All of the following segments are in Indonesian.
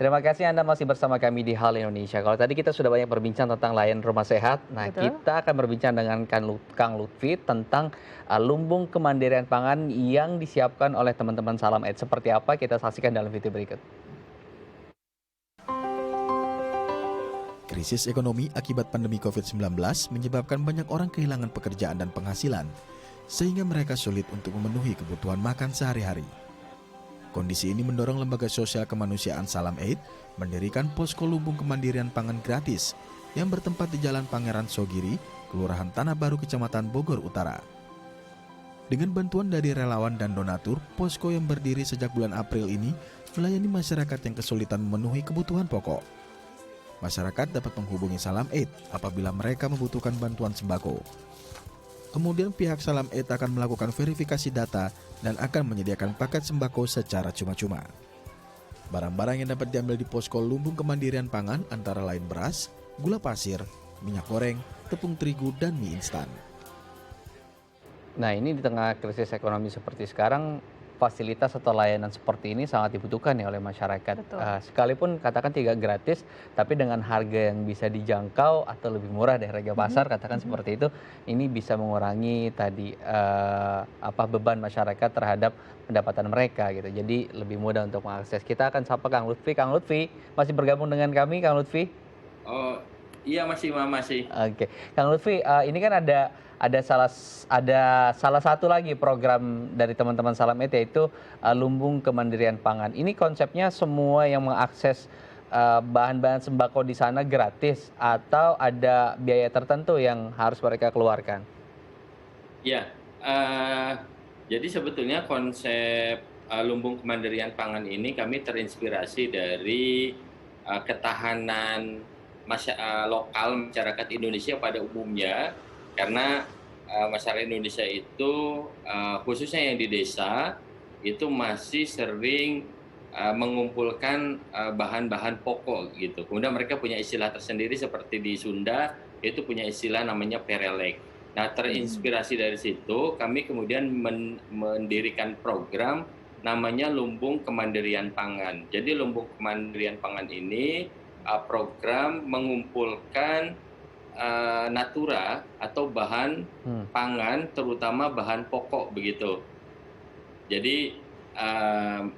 Terima kasih Anda masih bersama kami di Hal Indonesia. Kalau tadi kita sudah banyak berbincang tentang layanan rumah sehat, nah Betul? kita akan berbincang dengan Kang Lutfi tentang lumbung kemandirian pangan yang disiapkan oleh teman-teman Salam Eid. Seperti apa kita saksikan dalam video berikut. Krisis ekonomi akibat pandemi COVID-19 menyebabkan banyak orang kehilangan pekerjaan dan penghasilan, sehingga mereka sulit untuk memenuhi kebutuhan makan sehari-hari. Kondisi ini mendorong Lembaga Sosial Kemanusiaan Salam Eid mendirikan posko lumbung kemandirian pangan gratis yang bertempat di Jalan Pangeran Sogiri, Kelurahan Tanah Baru, Kecamatan Bogor Utara. Dengan bantuan dari relawan dan donatur, posko yang berdiri sejak bulan April ini melayani masyarakat yang kesulitan memenuhi kebutuhan pokok. Masyarakat dapat menghubungi Salam Eid apabila mereka membutuhkan bantuan sembako. Kemudian pihak Salam Eid akan melakukan verifikasi data dan akan menyediakan paket sembako secara cuma-cuma. Barang-barang yang dapat diambil di posko lumbung kemandirian pangan antara lain beras, gula pasir, minyak goreng, tepung terigu, dan mie instan. Nah, ini di tengah krisis ekonomi seperti sekarang, fasilitas atau layanan seperti ini sangat dibutuhkan ya oleh masyarakat. Betul. Sekalipun katakan tidak gratis, tapi dengan harga yang bisa dijangkau atau lebih murah dari harga pasar, katakan seperti itu, ini bisa mengurangi tadi beban masyarakat terhadap pendapatan mereka gitu. Jadi lebih mudah untuk mengakses. Kita akan sapa Kang Lutfi. Kang Lutfi masih bergabung dengan kami, Kang Lutfi? Oh, iya masih. Oke, Kang Lutfi, ini kan ada salah satu lagi program dari teman-teman Salam Eid yaitu lumbung kemandirian pangan. Ini konsepnya semua yang mengakses bahan-bahan sembako di sana gratis atau ada biaya tertentu yang harus mereka keluarkan? Ya, jadi sebetulnya konsep lumbung kemandirian pangan ini kami terinspirasi dari ketahanan lokal masyarakat Indonesia pada umumnya, karena masyarakat Indonesia itu khususnya yang di desa itu masih sering mengumpulkan bahan-bahan pokok gitu. Kemudian mereka punya istilah tersendiri, seperti di Sunda itu punya istilah namanya perelek. Nah, terinspirasi dari situ kami kemudian mendirikan program namanya Lumbung Kemandirian Pangan. Jadi Lumbung Kemandirian Pangan ini program mengumpulkan natura atau bahan pangan, terutama bahan pokok begitu. Jadi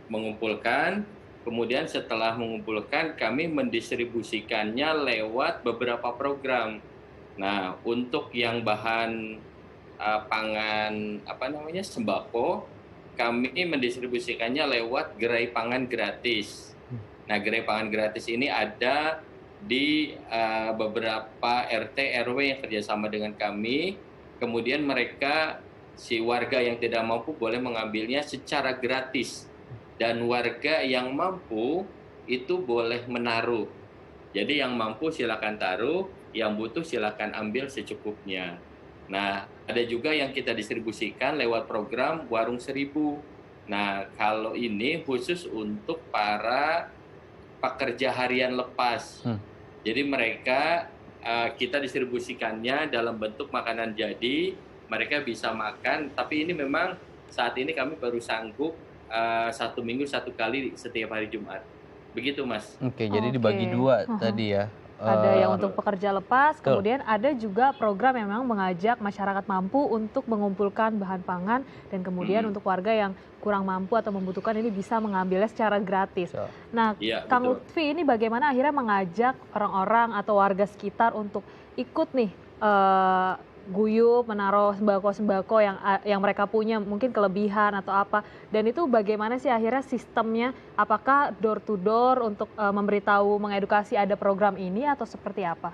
mengumpulkan, kemudian setelah mengumpulkan kami mendistribusikannya lewat beberapa program. Nah, untuk yang bahan pangan sembako, kami mendistribusikannya lewat gerai pangan gratis. Nah, gerai pangan gratis ini ada di beberapa RT RW yang kerjasama dengan kami. Kemudian si warga yang tidak mampu boleh mengambilnya secara gratis, dan warga yang mampu itu boleh menaruh. Jadi yang mampu silakan taruh, yang butuh silakan ambil secukupnya. Nah, ada juga yang kita distribusikan lewat program Warung Seribu. Nah, kalau ini khusus untuk para pekerja harian lepas. Jadi mereka kita distribusikannya dalam bentuk makanan jadi, mereka bisa makan. Tapi ini memang saat ini kami baru sanggup 1 minggu 1 kali setiap hari Jumat. Begitu, Mas. Oke, jadi dibagi Oke. dua tadi ya. Ada yang Eh, untuk pekerja lepas, betul. kemudian ada juga program yang memang mengajak masyarakat mampu untuk mengumpulkan bahan pangan dan kemudian untuk warga yang kurang mampu atau membutuhkan ini bisa mengambilnya secara gratis. So, Nah, Iya, Kang betul. Lutfi ini bagaimana akhirnya mengajak orang-orang atau warga sekitar untuk ikut nih guyup menaruh sembako-sembako yang mereka punya, mungkin kelebihan atau apa. Dan itu bagaimana sih akhirnya sistemnya? Apakah door to door untuk memberitahu, mengedukasi ada program ini atau seperti apa?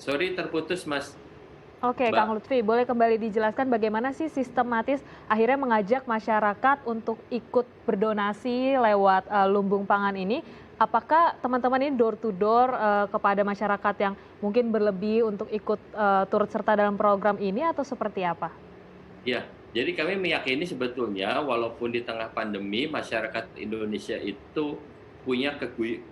Sorry terputus, Mas. Oke, Mbak. Kang Lutfi, boleh kembali dijelaskan bagaimana sih sistematis akhirnya mengajak masyarakat untuk ikut berdonasi lewat lumbung pangan ini? Apakah teman-teman ini door to door kepada masyarakat yang mungkin berlebih untuk ikut turut serta dalam program ini atau seperti apa? Ya, jadi kami meyakini sebetulnya walaupun di tengah pandemi masyarakat Indonesia itu punya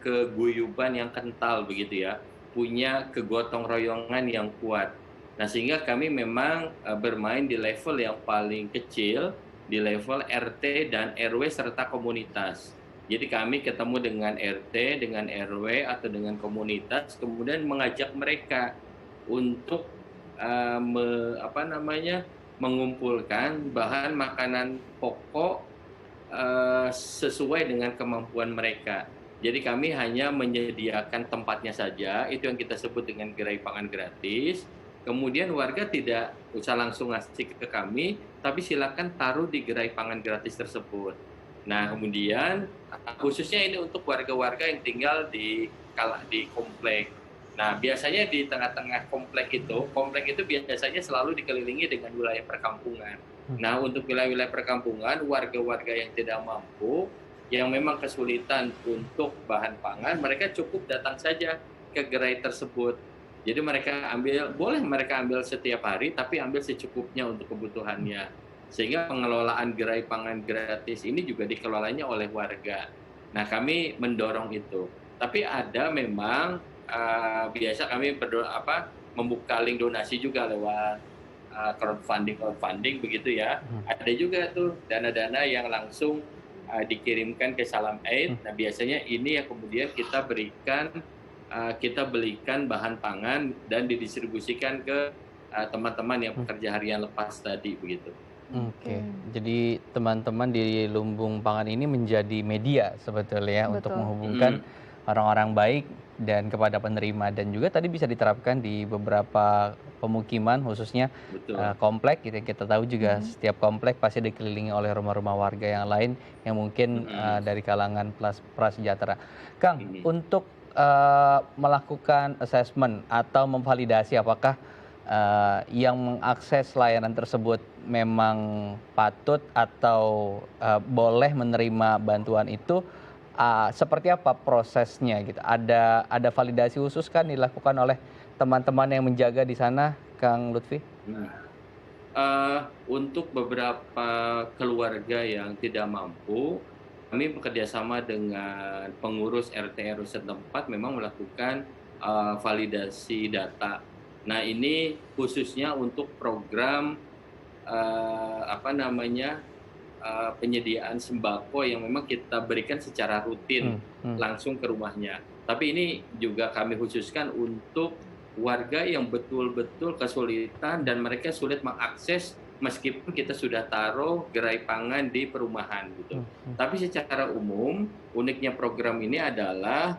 keguyuban yang kental begitu ya, punya kegotong royongan yang kuat. Nah, sehingga kami memang bermain di level yang paling kecil, di level RT dan RW serta komunitas. Jadi kami ketemu dengan RT, dengan RW atau dengan komunitas, kemudian mengajak mereka untuk mengumpulkan bahan makanan pokok sesuai dengan kemampuan mereka. Jadi kami hanya menyediakan tempatnya saja, itu yang kita sebut dengan gerai pangan gratis. Kemudian warga tidak usah langsung ngasih ke kami, tapi silakan taruh di gerai pangan gratis tersebut. Nah, kemudian khususnya ini untuk warga-warga yang tinggal di komplek. Nah, biasanya di tengah-tengah komplek itu biasanya selalu dikelilingi dengan wilayah perkampungan. Nah, untuk wilayah-wilayah perkampungan, warga-warga yang tidak mampu, yang memang kesulitan untuk bahan pangan, mereka cukup datang saja ke gerai tersebut. Jadi boleh mereka ambil setiap hari, tapi ambil secukupnya untuk kebutuhannya. Sehingga pengelolaan gerai pangan gratis ini juga dikelolanya oleh warga. Nah, kami mendorong itu. Tapi ada memang biasa kami membuka link donasi juga lewat crowdfunding begitu ya. Ada juga tuh dana-dana yang langsung dikirimkan ke Salam Aid. Nah, biasanya ini yang kemudian kita belikan bahan pangan dan didistribusikan ke teman-teman yang pekerja harian lepas tadi begitu. Oke, jadi teman-teman di lumbung pangan ini menjadi media sebetulnya untuk menghubungkan orang-orang baik dan kepada penerima, dan juga tadi bisa diterapkan di beberapa pemukiman khususnya komplek gitu. Kita tahu juga setiap komplek pasti dikelilingi oleh rumah-rumah warga yang lain yang mungkin dari kalangan prasejahtera. Kang, untuk melakukan assessment atau memvalidasi apakah yang mengakses layanan tersebut memang patut atau boleh menerima bantuan itu, seperti apa prosesnya gitu? Ada validasi khusus kan dilakukan oleh teman-teman yang menjaga di sana, Kang Lutfi? Untuk beberapa keluarga yang tidak mampu, kami bekerjasama dengan pengurus RT RW setempat memang melakukan validasi data. Nah, ini khususnya untuk program penyediaan sembako yang memang kita berikan secara rutin langsung ke rumahnya. Tapi ini juga kami khususkan untuk warga yang betul-betul kesulitan dan mereka sulit mengakses meskipun kita sudah taruh gerai pangan di perumahan gitu. Tapi secara umum uniknya program ini adalah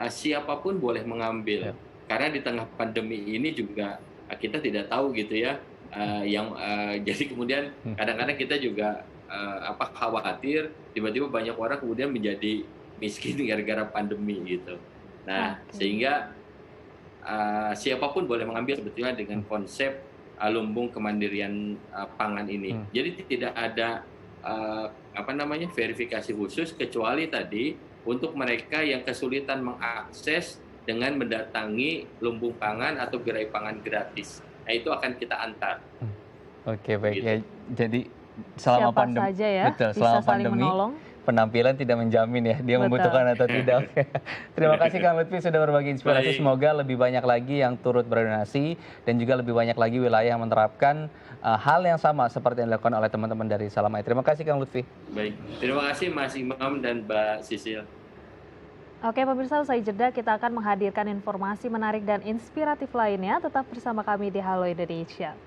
siapapun boleh mengambil. Karena di tengah pandemi ini juga kita tidak tahu gitu ya, jadi kemudian kadang-kadang kita juga khawatir tiba-tiba banyak orang kemudian menjadi miskin gara-gara pandemi gitu. Nah, sehingga siapapun boleh mengambil sebetulnya dengan konsep lumbung kemandirian pangan ini. Jadi tidak ada verifikasi khusus kecuali tadi untuk mereka yang kesulitan mengakses dengan mendatangi lumbung pangan atau gerai pangan gratis. Nah, itu akan kita antar. Oke, baik ya. Jadi selama pandemi, saja ya, betul, bisa selama saling pandemi menolong. Penampilan tidak menjamin ya dia membutuhkan atau tidak. Oke. Terima kasih Kang Lutfi sudah berbagi inspirasi. Semoga lebih banyak lagi yang turut berdonasi dan juga lebih banyak lagi wilayah yang menerapkan hal yang sama seperti yang dilakukan oleh teman-teman dari Salam Aid. Terima kasih Kang Lutfi. Baik, terima kasih Mas Imam dan Mbak Sisil. Oke pemirsa, usai jeda kita akan menghadirkan informasi menarik dan inspiratif lainnya. Tetap bersama kami di Halo Indonesia.